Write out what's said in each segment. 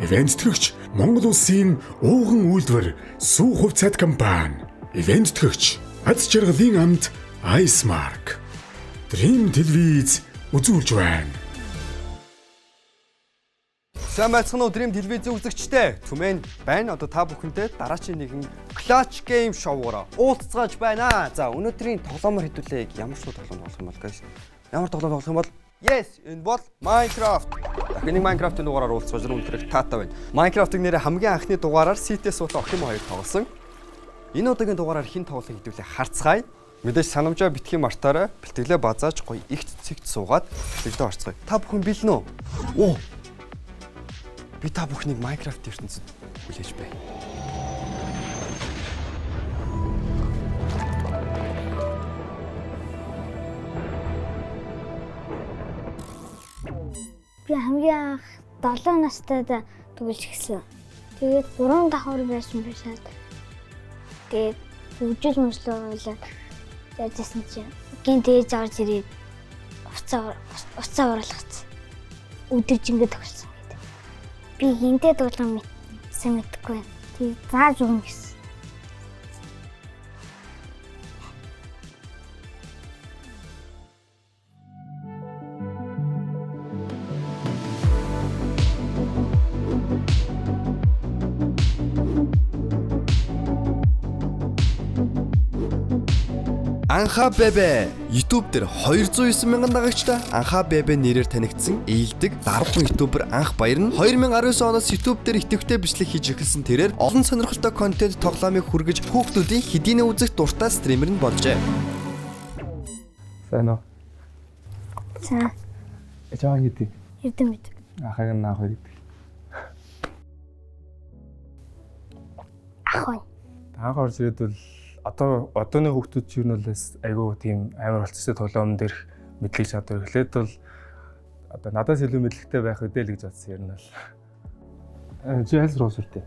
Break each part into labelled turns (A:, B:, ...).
A: Ивент төгч Монгол улсын ууган үйлдвэр Сүү хувьцаат компани. Ивент төгч аз жаргалын амт Icemark. Dream телевиз үзүүлж байна.
B: Сайн байцгаана уу Dream телевизийн үзэгчтэй. Түмэн байна. Одоо та бүхэнтэй дараачийн нэгэн Clash Game шоугаараа уулзцааж байна. За өнөөдрийн тоглоомор хэдүүлээ ямар шоу тоглоом болох юм бол guys. Ямар тоглоом тоглох юм бол Yes, энэ бол Minecraft. Дахин нэг Minecraft-ийн дугаараар уулзах гэж өнөөдөр таатай байна. Minecraft-ыг нэрээ хамгийн анхны дугаараар CT суута охин хоёр тоглосон. Энэ удаагийн дугаараар хэн тоглох хэдүүлээ харцгаая. Мэдээж санамжаа битгий мартаарай. Бэлтгэлээ базааж гоё игт цэгт суугаад бэлтгэлдээ орцгоё. Та бүхэн бэлнэ үү? Оо. Би та бүхнийг Minecraft ертөнцид хүлээж бай.
C: Би хамгийн анх 7 настайд тоглож эхэлсэн. Тэгээд 3 давхар байсан байшаад. Тэгээд хөгжиж мөслөө ойлаад яжсэн чинь гинт ээж орж ирээд уцаа оруулахсан. Өдөрж ингэ тоглосон гэдэг. Би хинтээ тоглоом гэсэн мэдгүй. Тэгээд зааж өгнө гэсэн.
B: Анха Бебе YouTube дээр 209 мянган дагагчтай Анха Бебе нэрээр танигдсан ээлдэг даргахан ютубер Анх Баяр нь 2019 оноос YouTube дээр идэвхтэй бичлэг хийж эхэлсэн тэрээр олон сонирхолтой контент тоглоомыг хүргэж хүүхдүүдийн хэдийнэ үзэх дуртай стример нь болжээ.
D: Сайн уу?
C: За.
D: Яа гэдэг?
C: Эрдэм.
D: Ахаг нь аах хоёр гэдэг.
C: Ахын.
D: Анх орж ирээд бол одооны хүүхдүүд чинь бол айгүй тийм амар болцсон тоглоом дээрх мэдлэг чадвар эхлээд бол одоо надаас илүү мэдлэгтэй байх үдэ л гэж бодсон юм бол. Чи аль руу суртээ?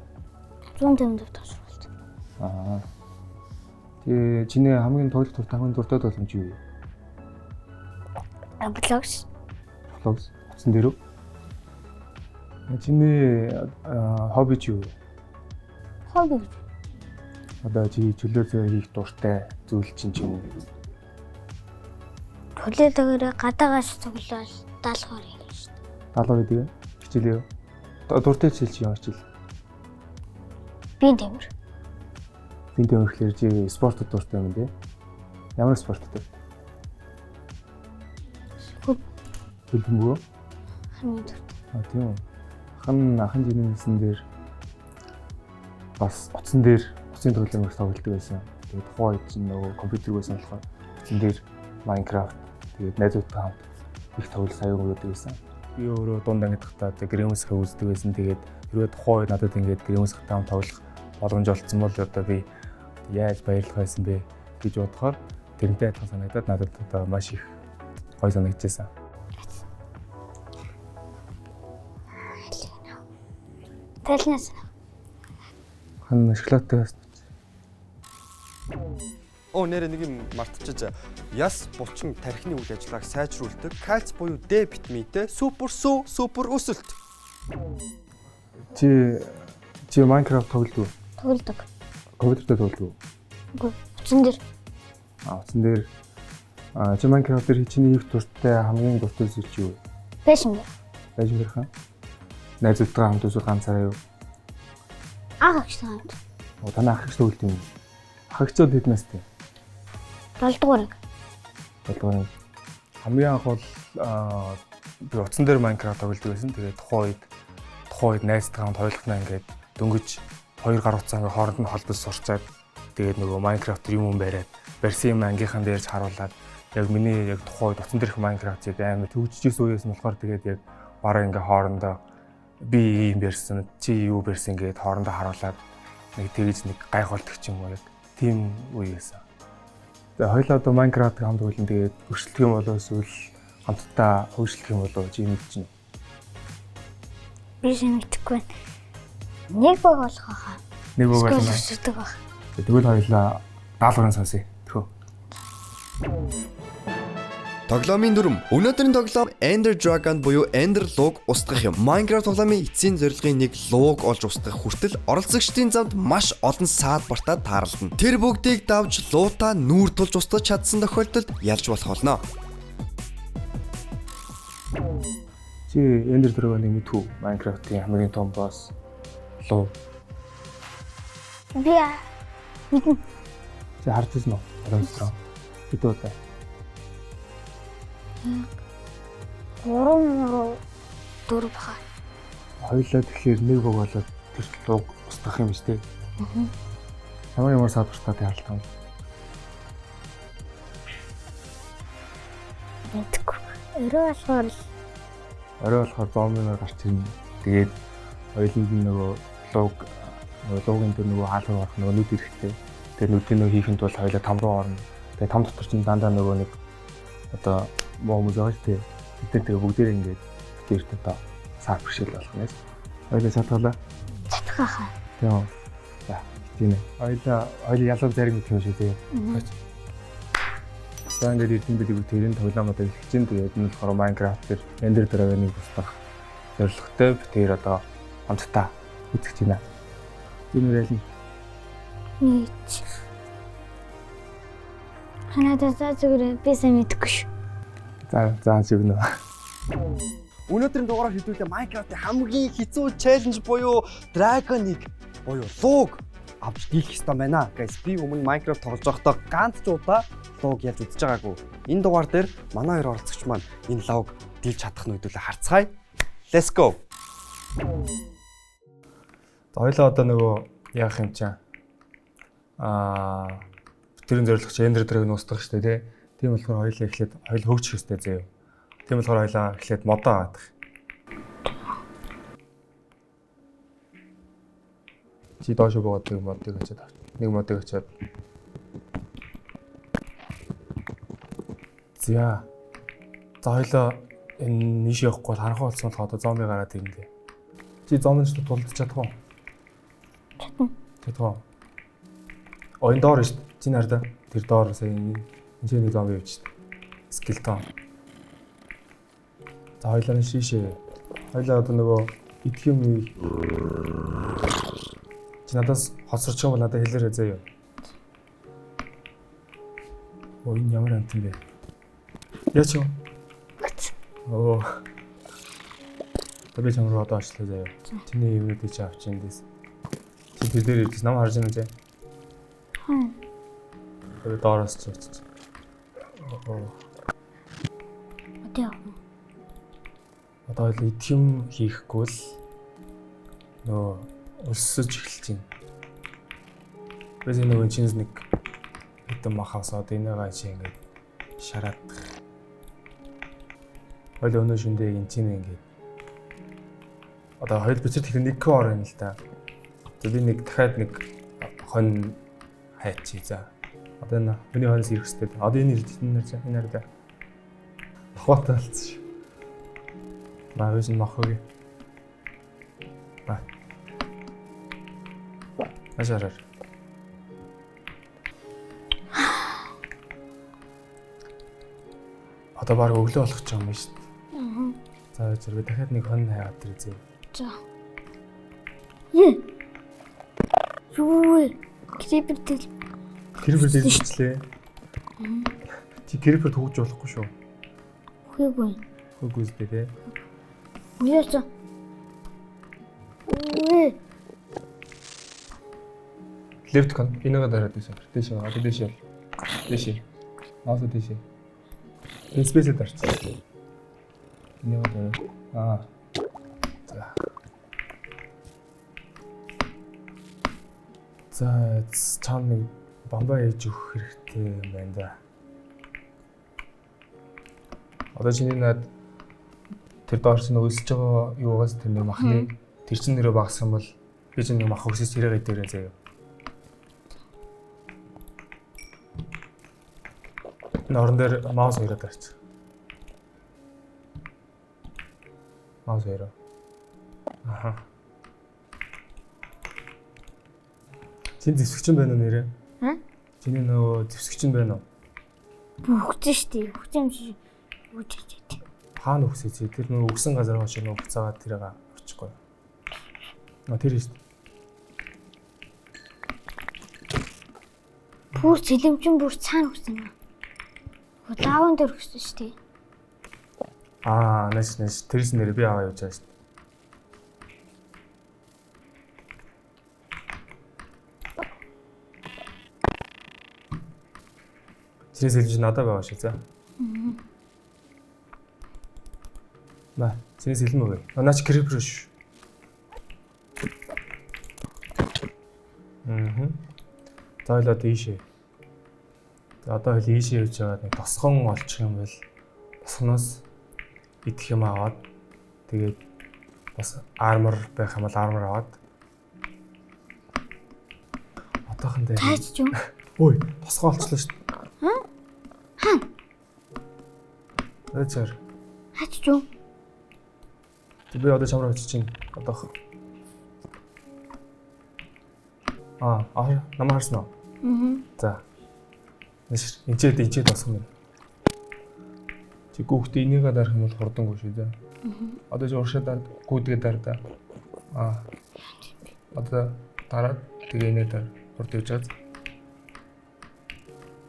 C: 150 төгсрүүлт.
D: Тэгээ чиний хамгийн тоглох хамгийн дуртай тоглоом чи юу вэ?
C: Roblox.
D: Утсан дээр үү? Чиний хобби чи юу вэ?
C: Хобби.
D: Одоо чи чөлөө зөө хийх дуртай зүйл чинь юм.
C: Хөлөөлөгөөр гадаагаас цуглал даалгавар хийх шүү дээ.
D: Даалгавар гэдэг хичээлээ. Дуртай хичээл чи ямар хичээл?
C: Би тэмэр.
D: Би тэмэр гэхэлэр чи спортод дуртай юм дээ. Ямар спортод дуртай? Хөлбөмбөг.
C: Хамгийн дуртай.
D: Тийм үү. Ахын жинээсэн дээр бас утсан дээр уцын тоглоомыг тоглодог байсан. Тэгээд тухайн үед чинь нөгөө компьютер байсан болохоор уцан дээр Minecraft тэгээд найзуудтай хамт их тоглож аяг өгдөг байсан. Би өөрөө дунд ангидахтаа Грэмсхэ үздэг байсан. Тэгээд хэрвээ тухайн үед надад ингээд Грэмсхтэй хамт тоглох боломж олцсон бол одоо би яаж баярлах байсан бэ гэж бодохоор тэрнтэй адилхан санагдаад надад одоо маш их гоё санагдчихсан.
C: Талнаас.
D: Хан шоколадтай байсан.
B: Нэрээ нэг юм мартчихжээ. Яс булчин тархины үйл ажиллагааг сайжруулдаг кальц буюу Д витаминтэй супер өсөлт.
D: Чи Minecraft тоглодог уу?
C: Тоглодог.
D: Компьютертэй тоглодог уу?
C: Үгүй. Утсан дээр.
D: Утсан дээр. Чи Minecraft дээр чиний их дуртай хамгийн дуртай зүйл чи юу вэ?
C: Пэшн.
D: Пэшн хаа? Найзуудтайгаа хамт үзэх ганцаараа юу?
C: Агч таанд.
D: Танай ах их төгөлд юм. Ахагчод хэд настай?
C: 7 дугаар.
D: Хамгийн анх бол би утсан дээр Minecraft тоглодог байсан. Тэгээд тухайн үед найзтайгаа хамт хойлохнаа ингээд дөнгөж 2 гар утсаа ингээд хооронд нь холбож сурчаад тэгээд нөгөө Minecraft юм бариад барьсан юм ангийнхан дээрч харуулад яг миний яг тухайн үед утсан дээрх Minecraft-ийг амар төгжижсэн үеэс нь болохоор тэгээд яг бараа ингээд хоорондоо би юм барьсан, чи юу барьсан гэдээ хоорондоо харуулад нэг тэгж нэг гайх болдог ч юм уу яг тийм үе байсан. Тэгээ хоёулаа одоо Minecraft хамт үйлэн тэгээд өршлөх юм болоо эсвэл хамтдаа хөгжлөх юм болоо чи мэдчихнэ.
C: Би мэдхгүй. Нэг баг болох хаа.
D: Нэг баг болно.
C: Тэгвэл
D: хоёулаа даалгаврын сонсъё. Тэхөө.
B: Тоглоомын дүрм. Өнөөдрийн тоглоом Ender Dragon буюу Ender Log устгах юм. Minecraft тоглоомын эцсийн зорилгын нэг лог олж устгах хүртэл оролцогчдын замд маш олон саалбартаа тааралдана. Тэр бүгдийг давж луутаа нүүр тулж устгах чадсан тохиолдолд ялж болох болно.
D: Чи Ender Dragon-ыг мэдв үү? Minecraft-ийн хамгийн том босс луу.
C: Би мэднэ.
D: Чи харж ирсэн үү? Одоостроо. Хэдэн удаа?
C: 4 баха.
D: Хоёулаа тэгэхээр нэг баг болоод тэр лууг устгах юм шүү дээ. Ямар саалбартаа тааралдсан.
C: Мэдгүй. Орой болохоор
D: зомбиноор гарч ирнэ. Тэгээд хоёулын нөгөө луугийн дээр нөгөө хаалгаар орох нөгөө нүд ирэхтэй. Тэгээд нүдний нөгөө хийхэд бол хоёулаа там руу орно. Тэгээд там дотор чинь дандаа нөгөө нэг одоо момоз байгаа шүү дээ. Тэгээд бүгдээр ингээд дээрт одоо саар бэрхшээл болох юм. Хоёулаа шатгалаа.
C: цатгахаа.
D: Тийм. За, тийм ээ. Хоёулаа ялгаж зарим гэх юм шиг тийм. За ингээд эдэн бид тэрийн тоглоомод эхэлж чинь тэгээд энэ болохоор Minecraft дээр Ender Dragon-ыг устгах зорилготой бид тэр одоо хамтдаа үзэж байна. Энэ үеийн
C: Нийт. Ханадаа зүгээр би сайн мэдгүй шүү.
D: за чигнэ.
B: Өнөөдрийн дугаараар хэдүүлээ Minecraft-ийн хамгийн хэцүү челленж буюу Dragon-ыг буюу лог авч дийлэх ёстой байна. Guys, би өмнө Minecraft тоглож байхдаа ганц ч удаа лог ялж үзэж байгаагүй. Энэ дугаар дээр манай хоёр оролцогч маань энэ лог дийлж чадах нь хэдүүлээ харцгаая. Let's go.
D: За хоёлаа одоо нөгөө яах юм чинь тэрийн зорилгоч Ender Dragon устгах шүү дээ тийм болохоор хоёлаа эхлээд хөгжих ёстой заяа. Тийм болохоор хоёлаа эхлээд модоо авах. Чи доош боод нэг модыг очиад авч. Нэг модыг очиад. За хоёлаа энэ нийш явахгүй бол харанхуй болсон болохоор одоо зомби гараад ирэндээ. Чи зомбич тулдчих чадах уу? Чадах. Ойн доор шүү дээ. Чи нарда тэр доор сая энэ нэг зомби явж шүү дээ. Скелтон. За хоёлаа шишээ. Хоёлаа одоо нөгөө идэх юм чи надаас хоцорч юм бол надад хэлээрэй заяа. Энэ ямар амт юм бэ? Яач юу? Оо. Табе чамруу одоо очлоо заяа. Чиний юмнуудыг чи авч индээс. Чи тэр дээр ирдээс нам харж байна зэ. Тэр доороос ч очиж. Одоо л идэх юм хийхгүй л нөө өлсөж эхэлж байна. Бэс нөгөө чинс нэг хэдэн махаас одоо энэгээ чи ингээд шараад. Хоёул өнөө шүндээ энэ чинь ингээд одоо хоёул бичэр тэгэхээр нэг к орно л да. За би нэг дахиад нэг хон хайчи за. Одоо энэ миний хонос ирэх хэрэгтэй. Одоо энэ ирдсэн энэ хараа. Хоотой болчихсон. Маагш нь махыг. Ажаараа. Одоо баг өглөө болох ч юм шүү дээ. За зэрэг дахиад нэг хон хайгаад ирээ.
C: За. Юу? Creeper
D: дэлгэжлээ. Чи Creeper төгж болохгүй шүү. Хөөгүй зү дээ.
C: Яач?
D: Left con энэгээ дараад байсан. Дэш одоо дэш ял. Дэш. Наасаа дэш. Space дарч. Энэгээ дараа. За чам бамбаа ээж өгөх хэрэгтэй юм байна да. Одоо чиний над тэр доорч нь өсөж байгаа юугаас тэр нэг махны тэр чин нэрээ багассан бол би чинь нэг мах өсөж тэрэг дээрээ заяа. Норн дээр маус хоёроо дарч. Маус хоёроо. Аха. Чин зэвсэгч юм байна уу нэрээ? Чиний нөгөө зэвсэгч юм байна уу?
C: Бүгд шүү дээ. Бүгд юм шиг. Үжиж.
D: Хаана үхсэж тэр нөгөө өгсөн газар очиж нөгөө буцаагаад тэрийг авчихгүй. Тэр шүү дээ.
C: Бүр цэлэмчин бүр цаана өгсөн юм. Даавн дээр өгсөн шүү дээ.
D: Нэс тэрс нэр би аваа явж байгаа шүү дээ. Тэрс хэлж надад байгаа шүү за. Ба, тэрс хэлмэв. Наач крипер шүү. За л одоо ийшээ. Одоо хэл ийшээ явж байгаа нэг тосгон олчих юм бол тосгоноос идэх юм аваад тэгээд бас армор байх юм бол армор аваад одоохон дээр
C: Таач юм.
D: ой тосгоо олчлоо шүү дээ. Эцэр.
C: Хаач юм.
D: Би одоо чамраа очиж чинь одоох. Намаа харсан уу? За. Эцээд тосгон байна. Чи гүөхтэй энийг дарах юм бол хурдангүй шүү дээ. Одоо чи уршаад гүйдгээ дараа да. Одоо дараа тэгээ энийг дараа хурд явж байгаа.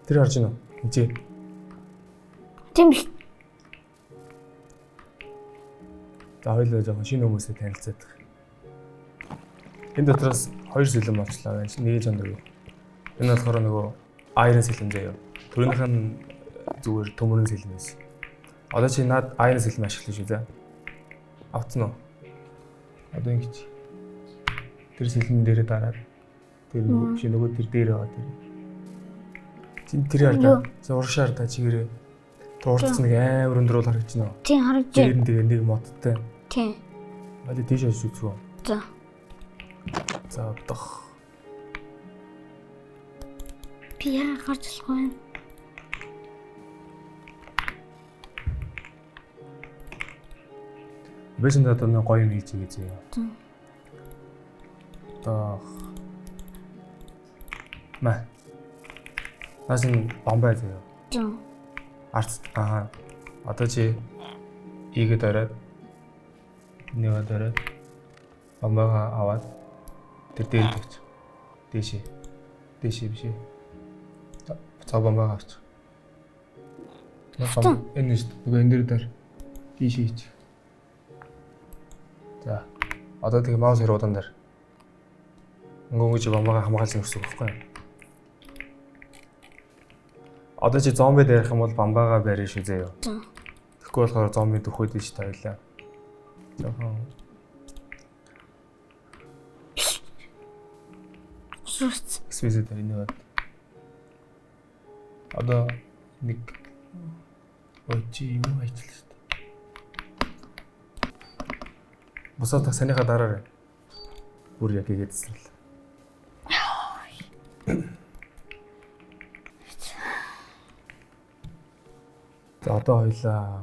D: Тэр харж байна уу? Эцээ.
C: Тийм биш.
D: За хоёулаа жоохон шинэ хүмүүстэй танилцаад байгаа. Энэ дотроос 2 сэлэм болчлаа байна. Нэг чанар юу. Энэ болохоор нөгөө Iron сэлэм заяа. Төрөнийх нь зүгээр төмөрөн сэлэм байсан. Одоо чи над Iron сэлэм ашиглаж шүү заа. Авцсан уу? Одоо ингэж. Тэр сэлэм дээрээ дараад тэр нөгөө тэр дээр байгаа тэр. Чин тэр хараа. Зуршаар та чигээрээ туурцсан нэг амар өндөр бол харагдаж байна уу?
C: Тийм харж байна.
D: Тэр дээр нэг модтой.
C: Тийм.
D: Аль тийш үзүү.
C: За.
D: За одох.
C: Би яа гарч болохгүй.
D: Бэсэнд одоо нэг гоё юм хийж байгаа зөө. Одох. Насын бомбай зөө.
C: За.
D: Арц одоо чи ийгээд ороод нэг ороод бомбага аваад тэр дээр тавьчих. Дээшээ биш. За бомбага авчих. Энэ шүү дээ. Нөгөө энэ дээр дээр дээшээ хийчих. За. Одоо тэгээ маус хэруудан дээр. Өнгөж бомбага хамгаалсан гэсэн үг байхгүй юу? Одоо чи зомби дээрх юм бол бомбага барьж шүү заяа. Тэгэхгүй болохоор зомби дөхөөд ш таялаа. Жохон.
C: Сүрц.
D: Спесэд энэ бат. Одоо нэг очи юм ажил шүү дээ. Босоо та санийха дараарай. Бүр яг игээдсэн л. За одоо хоёлаа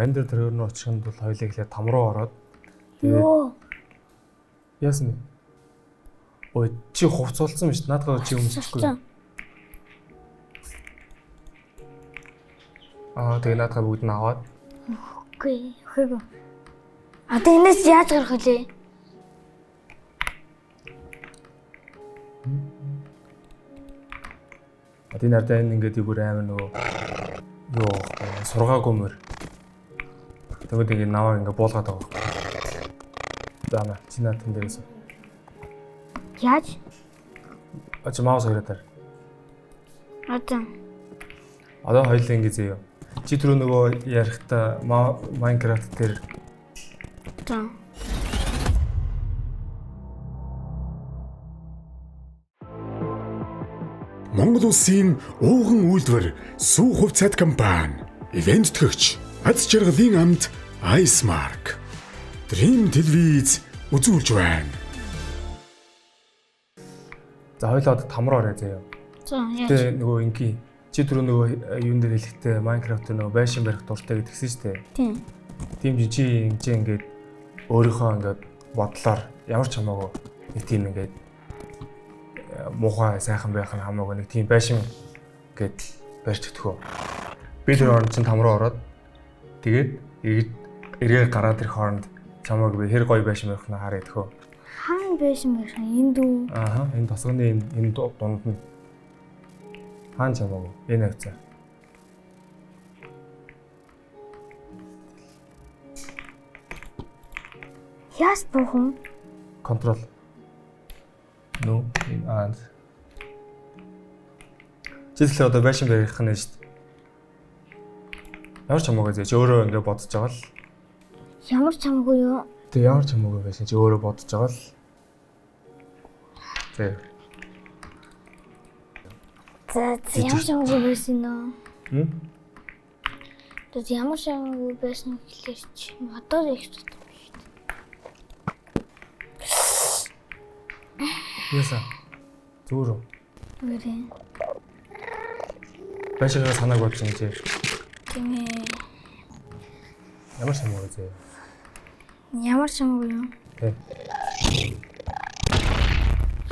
D: эндер төрөөр нь очихын тулд хоёлаа ихлээр там руу ороод
C: Йоо.
D: яасан бэ? Ой чи хувцуулсан биш наадгаа чи өмсөхгүй. Тэгээ наадгаа бүгд нь аваад.
C: Үгүй хөөг. Одоо энэс яаж гарах вэ?
D: Одоо энэ ардаа ингээд бүр амар нөгөө юу сургаагүй мөр. Тэгвэл ингээд наваа ингээд буулгаад байгаа. За на чи наатан дээрээс.
C: Яаж?
D: Ачи маус хоёроо.
C: Одоо
D: хоёлаа ингэ зээё. Чи түрүү нөгөө ярихта Minecraft дээр
C: за.
A: Монгол Улсын ууган үйлдвэр Сүү хувьцаат компани ивент төгч аз жаргалын амт Icemark Dream телевиз үзүүлж байна.
D: За хоёлаа одоо там руу орё заяа.
C: За яаж?
D: Тэгээ нөгөө ингийн чи түрүү нөгөө юун дээр хэлэхдээ Minecraft нөгөө байшин барих дуртай гэдгсэн шүү дээ.
C: Тийм.
D: Тийм чи ингээд өөрийнхөө ингээд бодлоор ямар ч хамаагүй нэг тийм ингээд муухай сайхан байх нь хамаагүй нэг тийм байшин гэд барьж өгөхөө. Би тэр хооронд чинь там руу ороод тэгээд эргээ гараад ирэх хооронд чамайг би хэр гоё байшин байх нь харъя тэхөө.
C: Хаана байсан бэ? Энд үү?
D: Ааха энэ тосгоны энэ дунд нь хаан чамайг энэ хавцаа.
C: Яас буухан?
D: Контрол. No in and. Жишээлбэл одоо байшин барих нь шүү дээ. Ямар ч хамаагүй зэ чи өөрөө ингэ бодож байгаа л.
C: Ямар ч хамаагүй юу?
D: Тэг ямар ч хамаагүй байсан чи өөрөө бодож байгаа л. Тэг.
C: За ямар ч хамаагүй байсан нөө.
D: Хм?
C: Тэг ямар ч хамаагүй байсан гэхлээр чи одоо их тутам шүү дээ.
D: Яса. Зүрх.
C: Үрээ.
D: Байшингаа санааг бодож юм чи.
C: Тийм ээ.
D: Ямар ч хамаагүй зэ.
C: Ямар ч хамаагүй юу?
D: Тэг.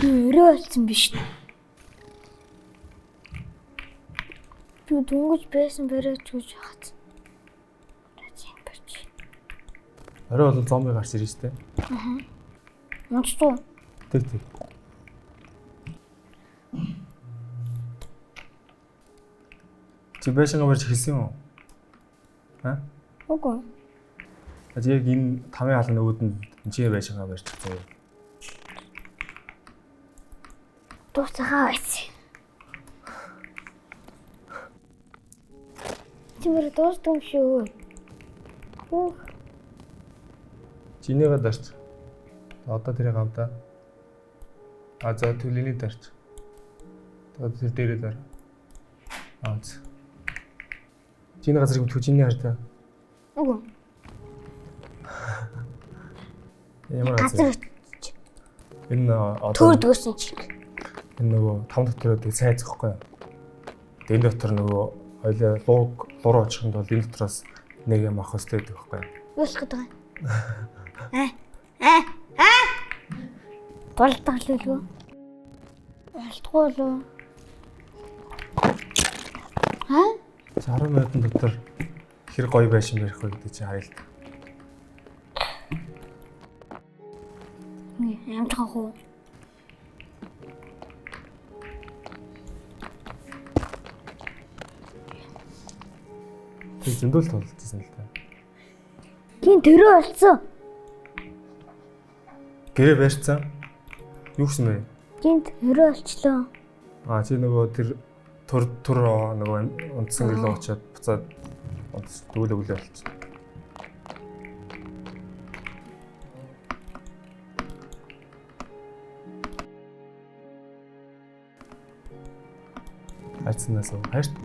C: Өрөө болсон биш. Би дөнгөж байсан барайч гэж хат. Рацин бач.
D: Орой бол зомби гарч ирж штэ.
C: Монстр.
D: Тэг. Чи байшингаа барьж хэлсэн юм уу? Аа?
C: Үгүй.
D: Яг энэ тамийн хаалны өөдөнд чи байшингаа барьж байгаа юм.
C: Дуусахаа байсан. Чимэр дуустсан шүү. Хөөх.
D: Чинийгээ дарч. Одоо тэрийг авдаа. А за төлөний дарч. Одоо тэр дээрээ дар. Аац. Чиний газар юм түүчний хартаа.
C: Үгүй.
D: Ямар
C: Газар
D: энэ одоо
C: төрдгөөсөн чи.
D: энэ нөгөө там дотороо тэг сайз гэхгүй юу? Тэгээд энэ дотор нөгөө хоёлаа луруу очихын тулд энэ дотроос нэг юм авах хэрэгтэй гэдэг байхгүй юу?
C: Юу л гэдэг вэ? Болтоглоо. Болтгоо лөө.
D: 10 минутын дотор хэр гоё байшин барих вэ гэдэг чинь харъя л та.
C: Амтхан хөө.
D: Тэг зөндөл толдчихсан л та.
C: Гин төрөө болсон.
D: Гэрээ барьцсан. Юу гэсэн бэ?
C: Гинт төрөө болчлоо.
D: А чи нөгөө тэр тур нөгөө унтсан гэлээ очиод буцаад дүүлээ болчихсон. Хайцнаас хайрцаг.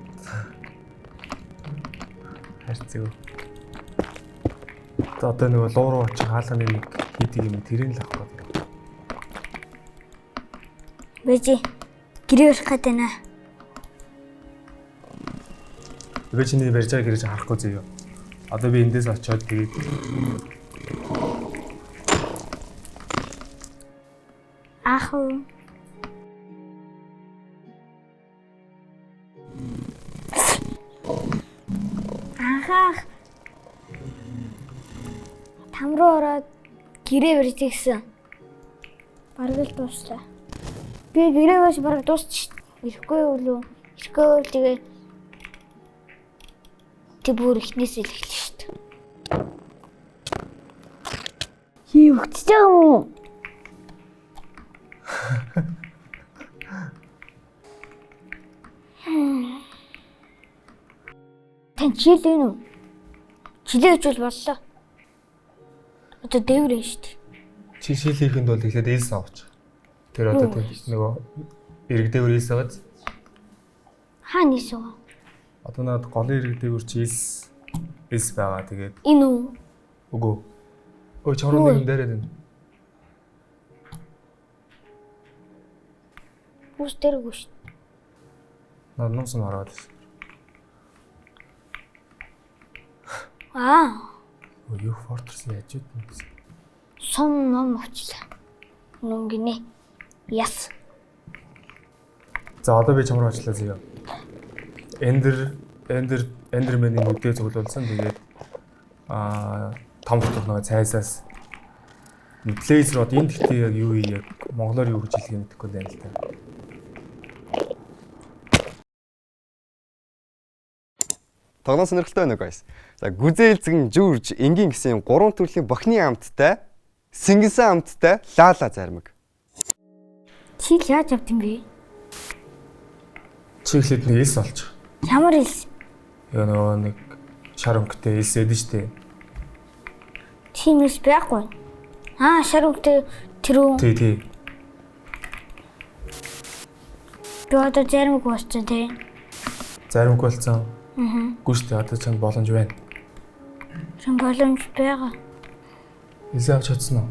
D: Одоо нөгөө луу руу очих хаалганы нэг хийдэг юм тэрийг л авах гэдэг.
C: Бэжи. Гэрээ өрөх гэдэг нэ.
D: Би чиний барьж байгаа гэрээ харахгүй зөө. Одоо би эндээс очиод тэгээд
C: Ах уу. Ахах. Там руу ороод гэрээ барьж гисэн. Бараг л дууслаа. Би гэрээ барьж бараг дуусч ирэхгүй юу? Ирэхгүй тэгээ бүр ихнээс л эхэлж шүү дээ. Хий өгч байгаа юм уу? Тань чилээ нү? Чилээ хичүүл боллоо. Одоо дээврэн шүү дээ.
D: чи шилийнхэнд бол ихлээд ээлс авч. Тэр одоо нөгөө иргэдээвэр ээлс аваад.
C: Хаана ийсв?
D: Одоо над голын иргэдээвэр чи ээлс байгаа тэгээд.
C: Энэ үү?
D: Үгүй. Ой чороо нэг юм дээрээ дэн.
C: Үс дээргүй шүү.
D: Над нуус нь ороод. Юу фортрес яаж үүдэн гэсэн.
C: Сон ном очлаа. Нүнгинэ. За
D: одоо би чамруу ажиллаа зөө. Эндэр Эндерменийн үдээ цуглуулсан. Тэгээд том болох нэг цайсаас Blaze Rod энэ гэхдээ яг юу яг монголоор юу гэж хэлэх юм мэдэхгүй байна л та.
B: Тоглоом сонирхолтой байна уу guys? За гүзээлзгэн жүрж энгийн гэсэн 3 төрлийн бохны амттай, сингисэн амттай, лаала зармаг.
C: Чи л яаж явд юм бэ?
D: Чиглээд нэг элс олж.
C: Ямар элс?
D: Яа нөгөө нэг шар өнгөтэй элс эдэн штэ.
C: Тийм элс байхгүй. Шар өнгөтэй тэр үү?
D: Тий.
C: Би одоо зармаг болчихсон тий.
D: Зармаг болсон. Гүштэй одоо чанд боломж байна.
C: Чин боломж байгаа.
D: Элс авч чадсан уу?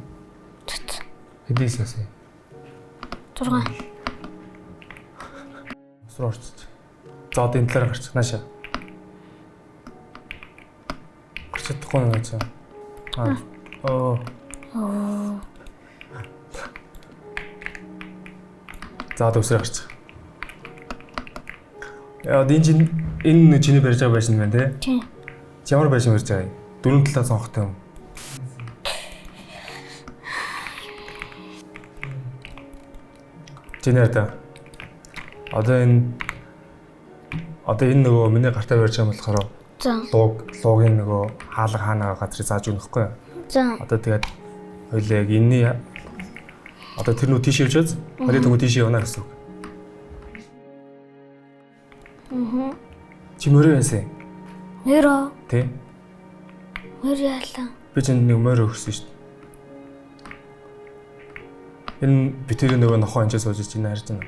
C: Тэт.
D: Хэдийс ясэ.
C: 6.
D: Суур орчих. За одоо энэ талаар гарчих наашаа. Гарч чадахгүй нэг чам. За одоо өсрөө гарчих. Яа энэ чиний барьж байгаа байшин байна те?
C: Тийм.
D: Чи ямар байшин барьж байгаа юм? 4 талаа сонгохтой юм. Чинийда. Одоо энэ нөгөө миний гартаа барьж байгаа юм болохоор луугийн нөгөө хаалга хаанаа газрыг зааж өгнө хгүй юу?
C: За.
D: Одоо тэгээд хоёлаа яг энэний одоо тэр нүү тийш явж байгаа. Хоёлаа тэгвэл тийш явна гэсэн үг. Чи мөрөө яасан?
C: Мөрөө.
D: Тэ?
C: Мөр яалаа.
D: Би чинь нэг мөрөө өгсөн шүү дээ. Энэ битэрийн нөгөө нохоо энэ сууж чинь харж байна.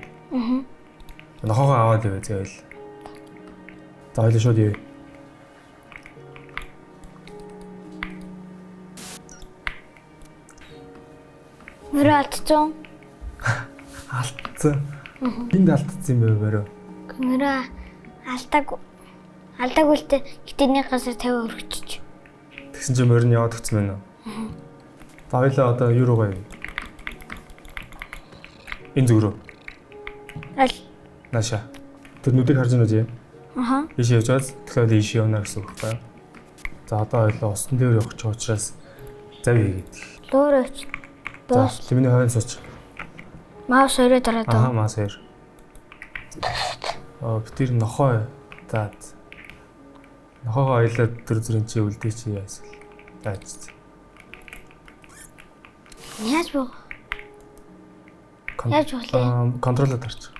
D: Нохоогоо аваад яваа зэ хоёул. За хоёул шууд явъя.
C: Мөрөө алдсан.
D: Алдсан. Энд алдсан юм бэ мөрөө?
C: Мөрөө алдаагүй л дээ. Гэтэ нэг газар 50 өргөчч.
D: Тэгсэн чинь мөрөнд яваад өгсөн байна уу? За хоёул одоо юу руу гаяа? Энэ зүг рүү.
C: Аль.
D: Наашаа. Тэр нүдийг харж байна уу чи? Ийш явж байгаа. Тэгэхээр ийш явна гэсэн үг байна. За одоо хоёул усан дээр явах ч учраас зав хийгээд.
C: Луураач.
D: За тэмний хойно сууч.
C: Маус өрөө дараад.
D: Маус хоёр. Битэр нохоо. За. Нохоогоо хоёлаа тэр зүрийн чи үлдээ чи яасан. Зааж.
C: Яаж боо? Яаж болоо?
D: Контролоо тарч.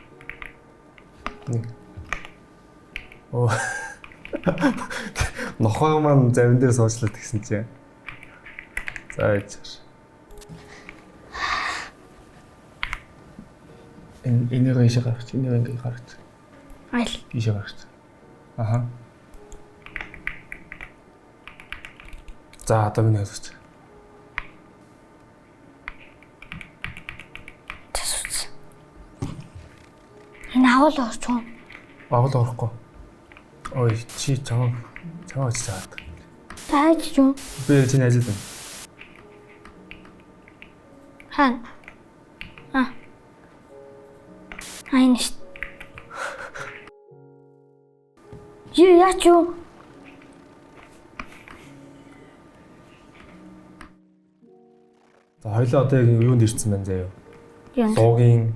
D: Нохоо маань завин дээр суучлаад гэсэн чи. За яаш. Энийг ийшээ гаргач. Энийг ингэ гаргач.
C: Аль.
D: Ийшээ гаргач. За одоо миний хэлж. Энэ авал орчих.
C: Авал
D: орохгүй. Ой чи чамаа ч заадаг.
C: Тааж юу?
D: Би чинь ажил байна.
C: Хан. Айнш. Яач юу?
D: За хоёлаа одоо яг юунд ирсэн байна заяа. Луугийн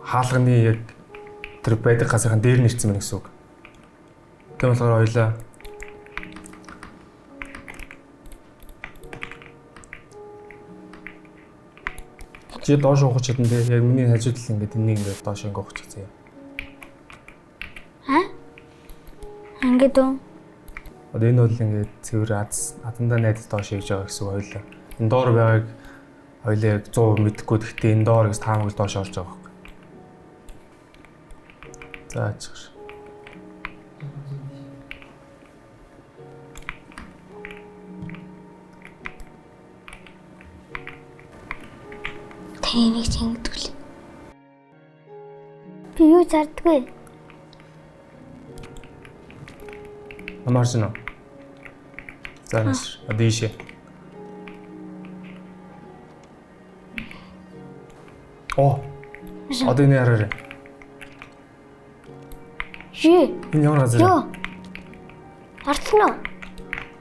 D: хаалганы яг тэр байдаг газрын дээр нь ирсэн байна гэсэн үг. Тийм болохоор хоёлаа чи доош ухаж чадсан те яг миний хажуудл ингээд энийг ингээд доош ингээд ухаж чадсан юм.
C: Ингээд үү?
D: Одоо энэ бол ингээд цэвэр адандаа найдаж доош хийж байгаа гэсэн үг хоёлаа. Энэ доор байгааг хоёлаа яг 100% мэдэхгүй гэхдээ энэ доор гэж таамаг доош орж байгаа байхгүй. За ачиж.
C: Тэнийг чингдвэл. Би юу зардгүй.
D: Амарч нөө. За нэш. Одоо ийшээ. Одоо энэ хараарай.
C: Ши.
D: Энэ ямар газар?
C: Йоо. Артлын уу?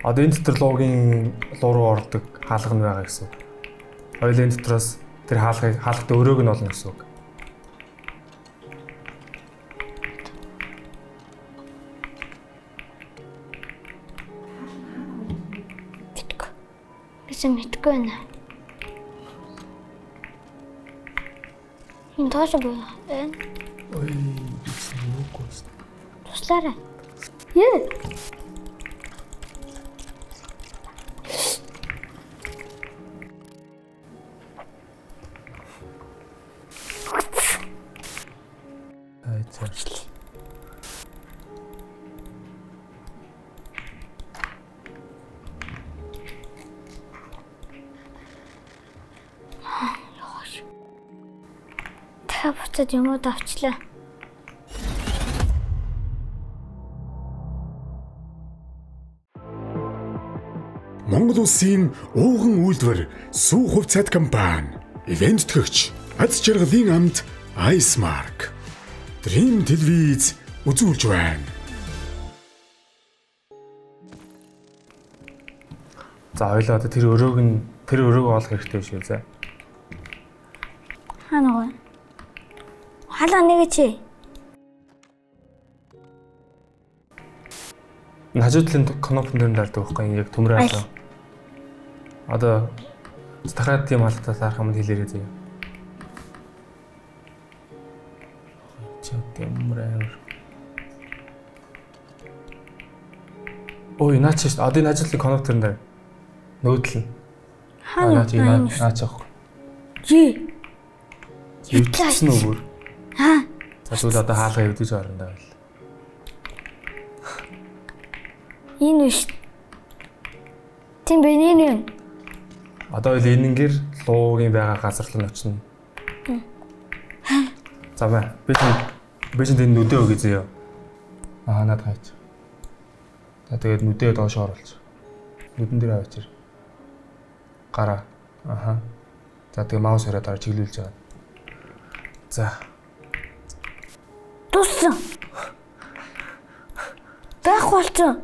D: Одоо энэ дотор луугийн луу руу ордог хаалга нь байгаа гэсэн үг. Хоёулын дотроос тэр хаалгад өрөөг нь олно гэсэн үг.
C: Гэсэн мэдгүй байна. Энэ тоош байна.
D: Ой, бичсэн нүггүй.
C: Туслаарай. Ээ.
D: Айцаа.
C: Та буцаад юмуд авчлаа.
A: Монгол Улсын ууган үйлдвэр сүү хувьцаат компани ивент төгч аз жаргалын амт Icemark Dream телевиз үзүүлж байна.
D: За хоёлаа одоо тэр өрөөг олох хэрэгтэй шүү зэ.
C: Хаана вэ? Халаа нэг чи.
D: Хажуудлын кнопн дээр даардаг байхгүй яг төмөр хаалга. Одоо дахиад тийм хаалтаас харах юм хэлээрэй заяа. Төмөр амар. Ой наач шүү. Одоо энэ хажуудлын кнопн дээр нөөдөл нь. Наач авах.
C: Жи.
D: Ивдсэн өгөр.
C: Аа.
D: За тэгвэл одоо хаалга ивдэж орно даа.
C: Энэ биш. Тийм бэ нэ.
D: Одоо л энэнгээр луугийн байгаа газар руу очино. За бай. Би чинь энэ нүдээ өгье зөө. Аа надад гайч. За тэгээд нүдээ доош оруулж. Нүдэн дээр авчир. Гараа. Аха. За тэгээд маус хараад дараа чиглүүлж байгаа. За.
C: Туссан. Бах болцсон.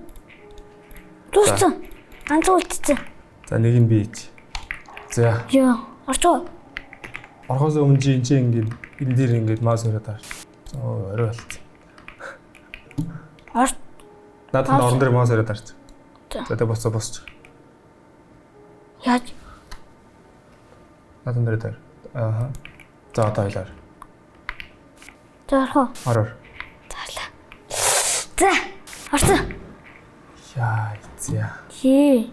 C: Туссан. Ганцуулцсан.
D: За нэг нь би ич. За.
C: Йоо, орчоо.
D: Орхоос өмнө чи ингээд энэ дээр ингээд маус хараад таарч. Оо орой болцсон.
C: Орч.
D: Надад орон дээр маус хараад таарч.
C: За.
D: За тэгээд босч.
C: Яаж?
D: Надад дээр таар. Ааха. За одоо хоёлаар.
C: За орхоо.
D: Ороор.
C: Заалаа. За, орсон.
D: Яа, зя.
C: Хээ.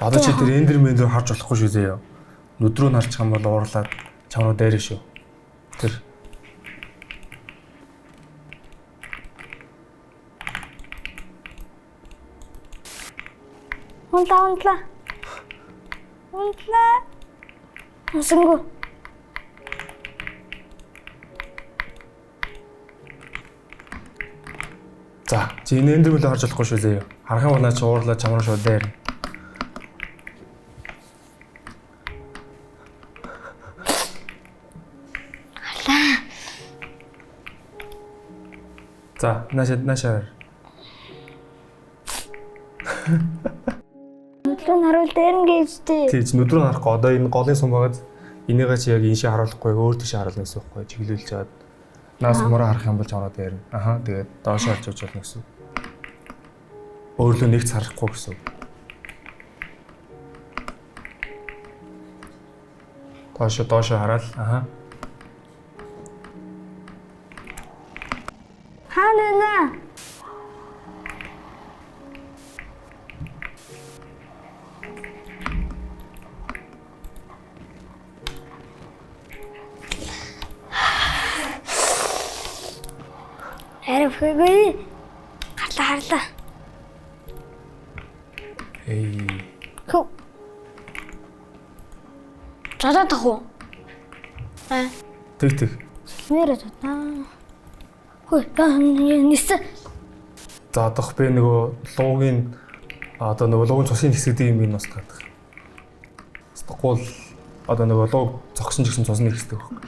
D: Одоо чи тэр эндермен дээр харж болохгүй шүү заяа. Нүдрөө харчих юм бол уурлаад чамруу дайрах шүү. Тэр.
C: Унтлаа. Асангу.
D: За, чи энэ эндермен дээр харж болохгүй шүү заяа. Харах юм бол наа чи уурлаад чамруу шууд дайрна. За, наашаар.
C: Нүдлэн харуул дээрэн гэжтэй.
D: Тийч нүдрөө харахгүй одоо энэ голын сум байгаад энийгээ чи яг иншээ харуулахгүй өөр тийш харуулна гэсэн үг байхгүй чиглүүлж чаад наас мураа харах юм бол чамраа дээрнэ. Аха тэгээд доош харж явж болно гэсэн. Өөрлөө нэгц харахгүй гэсэн. Доош хараад аха.
C: Хаана? Арифгүй. Харлаа.
D: Эй.
C: Хөө. Жадаад тахуу.
D: Тэг.
C: Нэрээ таа. Хөөе, нисэн.
D: За одоох би нөгөө луугийн одоо нөгөө луугийн цусын хэсгүүдийн юм бас гадаг. Стокол одоо нөгөө лууг зогсон ч гэсэн цусны хэсдэг байхгүй.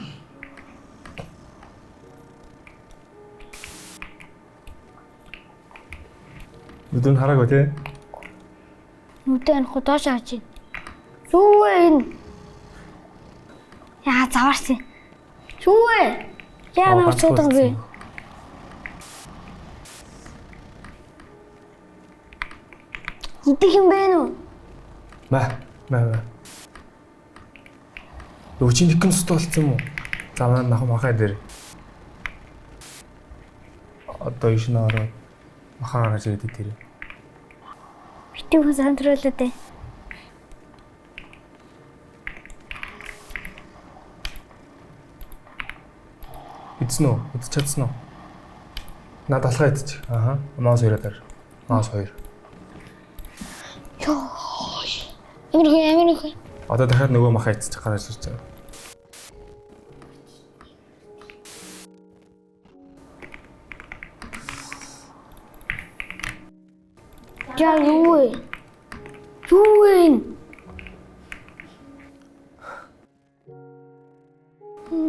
D: Нүдэн хараагүй тий.
C: Нүдэн анх доош харж байна. Юу вэ энэ? Яа заваарсан. Юу вэ? Яа нэр чудаг бэ? Идэх юм бэ нүү?
D: Маа. Юу чи нэг нэст болсон юм уу? За манай махаа дээр. Одоо иш наараа махаа гараж ирээд тэр.
C: Битүү хүн сандруулаад дээ.
D: Эцэн үү? Эцэж чадсан уу? Наад алхаа эцэж. Аха. Маус 2 дээр. Маус 2.
C: Амирх.
D: Одоо дахиад нөгөө махаа эцэж гараж ирж байгаа.
C: За юу вэ? Юу вэ?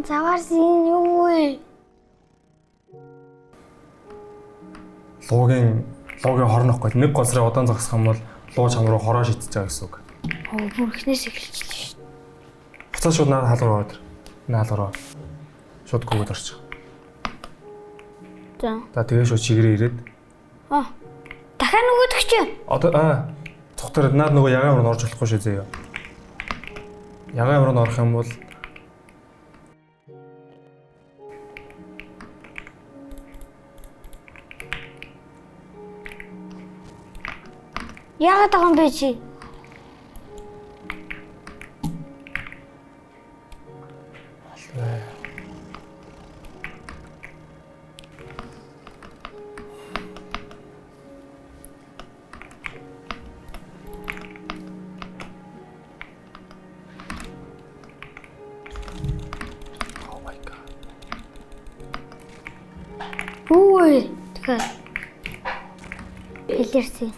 C: Заваарсан юу вэ?
D: Луугийн хорнохгүй. Нэг газраа удаан зогсох юм бол луу чам руу хороо шидэж байгаа гэсэн үг.
C: Оо бүр ихнээс эхэлчихлээ шүү.
D: Буцаа шууд наад хаал руу аваад. Наал руу. Шууд гүгэд орчих.
C: За.
D: Тэгээ шууд чигээрээ ирээд.
C: Дахиад нөгөөдөг чи.
D: Одоо цогтөр наад нөгөө ягаан руу орж болохгүй шээ зөө. Ягаан руу орох юм бол
C: Яагаад байгаа юм бэ чи? Ой, тэгэхээр хэлэрсэн.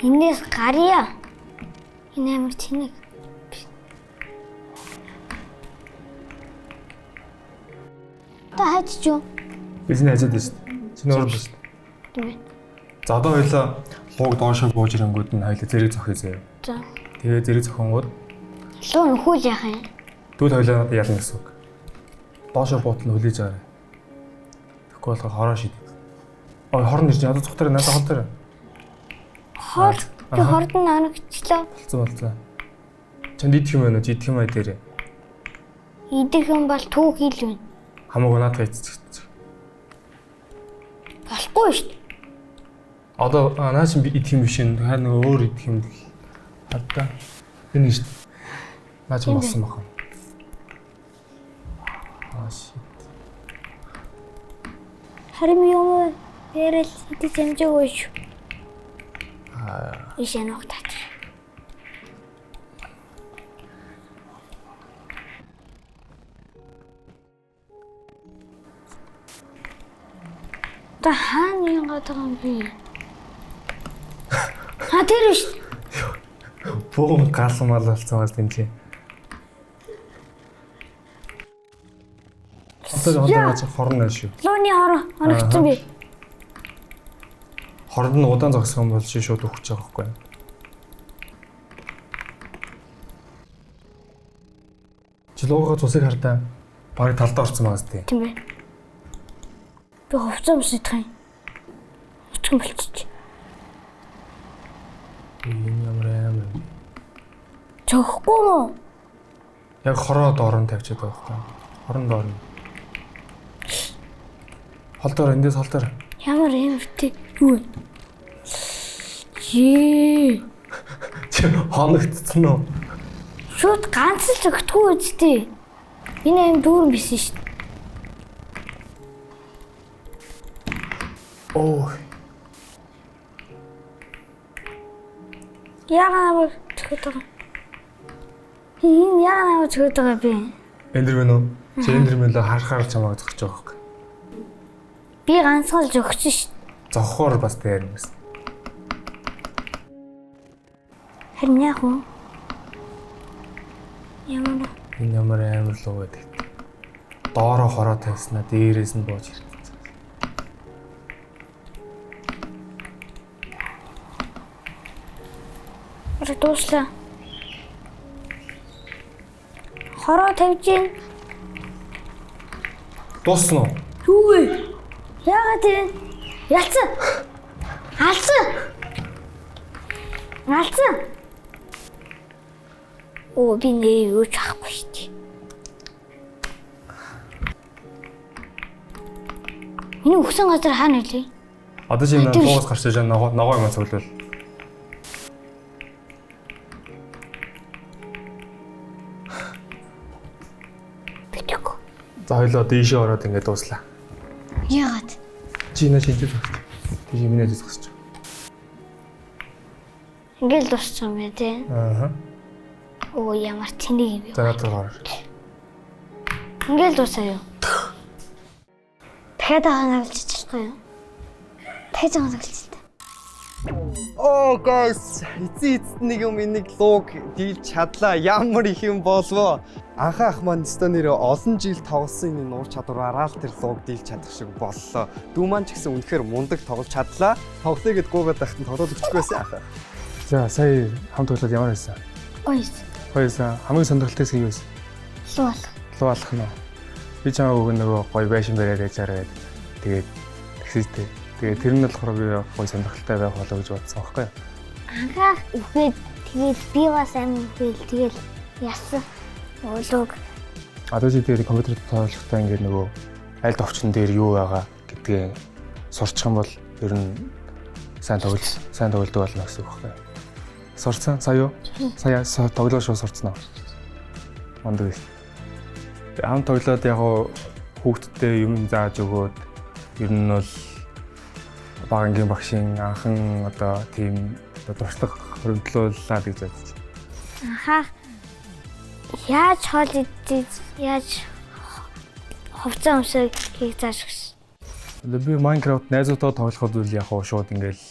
C: Энэс гарья. Энэ амар тэнэг. Та хайчих.
D: бизнес хажаад байна шүү дээ. Чиний урд шүү дээ.
C: Тийм ээ.
D: За одоо хоёлаа лууг доошоо бууж ирэнгүүд нь хоёлаа зэрэг зохиё зөө.
C: За.
D: Тэгээ зэрэг зохингууд
C: Луу нөхүүл яах юм?
D: дүүл хоёлаа ялна гэсэн үг. Доошоо буутал нь хүлээж аваа. Тэгэхгүй болохоор хороо шидэв. Ой хорн ирж одоо цогтөр надад хол дээр.
C: Хор. Би хорд нь анагчлаа.
D: Болцсон. Чанд идэх юм байна уу? Идэх юм аа дээр.
C: Идэх юм бол түүх ил байна.
D: Хамаагүй наадах эцэж.
C: Болохгүй шүү дээ.
D: Одоо наа чи идэх юм биш юм. Харин нөгөө өөр идэх юм. Одоо энэ шүү дээ. Наа чи болсон баха. Shit.
C: Харин юм ярил идэж амжаагүй шүү. Ишээ ногтаач. Та хаана юм гадаг юм бэ? Тэр шүү.
D: Богом галмал болсон бас тийм чи. Одоо хондооч хорн байш шүү.
C: Лууны хорон оногцсон би.
D: Хорд нь удаан зогсох юм бол чи шууд өгч байгаа байхгүй юу? Чи луугаа цусыг хардаа барыг талдаа орсон байгаас тий.
C: Тийм ээ. Би хувцас өмсөх юм. Өчгөн болчих.
D: Энэ ямар
C: Цоххгүй мó.
D: яг хороо доорн тавьчихад байгаа байхгүй. Хорон доорн. Хол door эндээс хол door.
C: Ямар эмэртэй юу вэ? Чи
D: хоногдсон уу?
C: шууд ганц л өгтгүү үстэй. Энэ юм дүүрэн биш шүү дээ.
D: Оо.
C: Яагаад чөтөг байгаа? Яагаад чөтөг байгаа би?
D: Эндэрмэн үү? Чи эндэрмэн л харахаар чамайг зогсож байгаа байхгүй.
C: Би ганцхан л зогсон шүү.
D: Зогхоор бас дээр юм гэсэн.
C: Харин яах вэ?
D: Энэ ямар амар луу байдаг. Доороо хороо тавьснаа дээрээс нь бууж ирэх.
C: Дуслаа. Хороо тавьж гин.
D: Дуусна уу?
C: Юу вэ? Яагаад тийм? Ялцсан. Алдсан. Алдсан. Оо би нэр юу ч авахгүй шүү дээ. Энэ өгсөн газар хаана вэ?
D: Одоо чи энэ ногоос гарч иж ногоо юм цуглуул.
C: Битгэв.
D: За хоёлоо дээшээ ороод ингээд дууслаа.
C: Яагаад?
D: Чи нэ шинжтэй зогсож. Тийш минь зогсож.
C: Ингээл дууссан юм яа тий.
D: Аа.
C: Оо ямар тэнэг юм бэ?
D: За надад.
C: Ингээл дуусаа юу? Дахиад ханаалж чадахгүй юу? Дахиад ханаалж та.
B: Oh guys, эцэст нэг юм энийг луг дийлж чадлаа. Ямар их юм болов. Анхаах маань стонерөө олон жил тоглосон энэ нуур чадвараараа л тэр луг дийлж чадах шиг боллоо. Дүү маань ч гэсэн үнэхээр мундаг тоглож чадлаа. Тоглоё гэд гуугаад байхад нь тоглоод өгчих байсан анхаа.
D: За сая хамт тоглоод ямар байсан?
C: Гойс.
D: Хоёрсан хамгийн сонирхолтой хэсэг юу вэ?
C: Луул.
D: Луу алах нь. Би чамаа өгөн нөгөө гоё байшин бариад яжаараа тэгээд тэгсэжтэй. Тэгээд тэр нь болохоор би гоё сонирхолтой байх болоо гэж бодсон байхгүй юу?
C: Анхаах үхээд тэгээд би бас амин үхэл тэгээд яасан. Уулог.
D: Одоо чи дээр компьютер тоглохдоо ингээд нөгөө аль товчон дээр юу байгаа гэдгээ сурчих юм бол ер нь сайн тоглолдог болно гэсэн үг байхгүй юу? Сурцсан сая юу? Сая тоглоо шүү сурцсан аа. Мундаг. Хамт тоглоод яг хүүхдтэй юм зааж өгөөд ер нь бол багангийн багшийн анхан одоо тийм туршлага хөрвүүлүүлээ гэж бодож.
C: Анхаах яаж хоол идэж яаж ховцоо өмсөг хийх зааш гэсэн.
D: Би Minecraft найзуудаа тоглоход үл яг шууд ингээл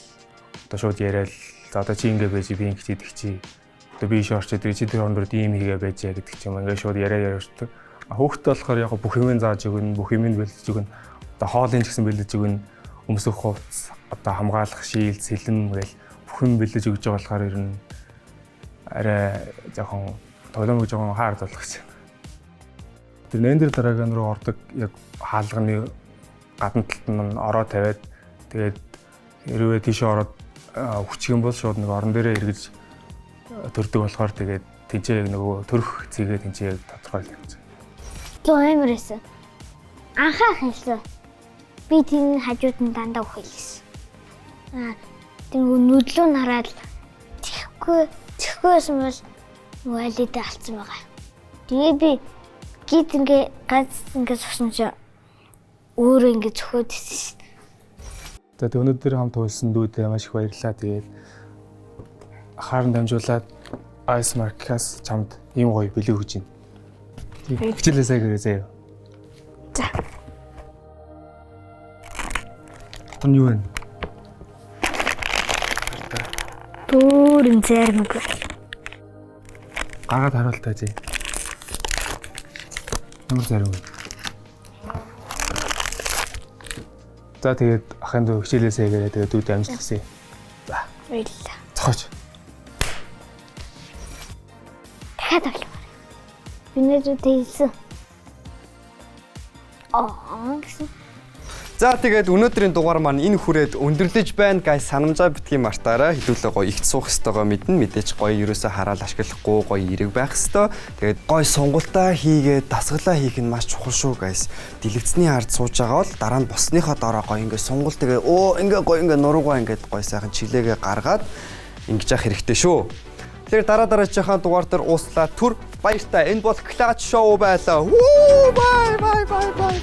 D: одоо шууд яриад за одоо чи ингэ байж би ингэ хийдэг чи одоо би шорч идэг чи тэр хондор ийм хийгээ байж гэдэг ч юм ингээд шууд яриа ярьдаг. Хүүхдтэй болохоор яг бүх юмыг зааж өгнө, бүх юмыг бэлдэж өгнө. Одоо хоолын ч гэсэн бэлдэж өгнө. Өмсөх хувцас, одоо хамгаалах шийл, сэлэм гэл бүх юм бэлдэж өгж байгаа болохоор ер нь арай жоохон тоглоомыг жоохон хаард болох гэж байна. Тэр нендер дараагийн руу ордог яг хаалганы гадна талд нь ороо тавиад тэгээд хэрвээ тийшээ ороод хүчих юм бол шууд нэг орон дээрээ эргэж төрдөг болохоор тэгээд тэнцээ яг нөгөө төрөх зэгээ тэнцээ яг тодорхойлох юм.
C: Луу амар эсэ. Анхаах хэлсэн. Би тийм хажууд нь дандаа үхэлсэн. Тэр нүдлөө нараад чихгүйсэн бол нүэлэдэ алдсан байгаа. Тэгээ би гид ингээ ганц ингээ суусан чи өөрөө ингээ зөхөөд ирсэн.
D: Тэгээд өнөөдөр хамт үйлсэн дүүдээ маш их баярлалаа. Тэгээд харан дамжуулаад Ice Mark-аас чамд ийм гоё бэлэг өгч байна. Хичээлээ сайн гэрээ.
C: За.
D: Тон юу вэ?
C: Дөрөн зэрмэг.
D: Гаргаад харуултаа чи. Ямар зэрэг вэ? За тэгээд ахын дөө хичээлээ сайн гэрээ тэгээд дүүд амжилтсан. За.
C: Баярлалаа.
D: Цохооч.
C: Дахиад оглоо. Бинэжүүдээ хэлсэн. Гэсэн.
B: За тэгээд өнөөдрийн дугаар маань энэ хүрээд өндөрлөж байна guys. Санамжаа битгий мартаараа хэлүүлээ гоё ихт суух ёстойгоо мэднэ. Мэдээж гоё ерөөсөө хараал ашиглахгүй гоё эрэг байх ёстой. Тэгээд гоё сунгалтаа хийгээд дасгалаа хийх нь маш чухал шүү guys. Дэлгэцний ард сууж байгаа бол дараа нь босныхоо дараа гоё ингээ сунгал тэгээ ингээ гоё ингээ нуруугаа ингээ гоё сайхан чилээгээ гаргаад ингэж явах хэрэгтэй шүү. Тэгэхээр дараачихаа дугаар дээр ууслаа түр баяртай. Энэ бол Clutch Show байлаа. Бай.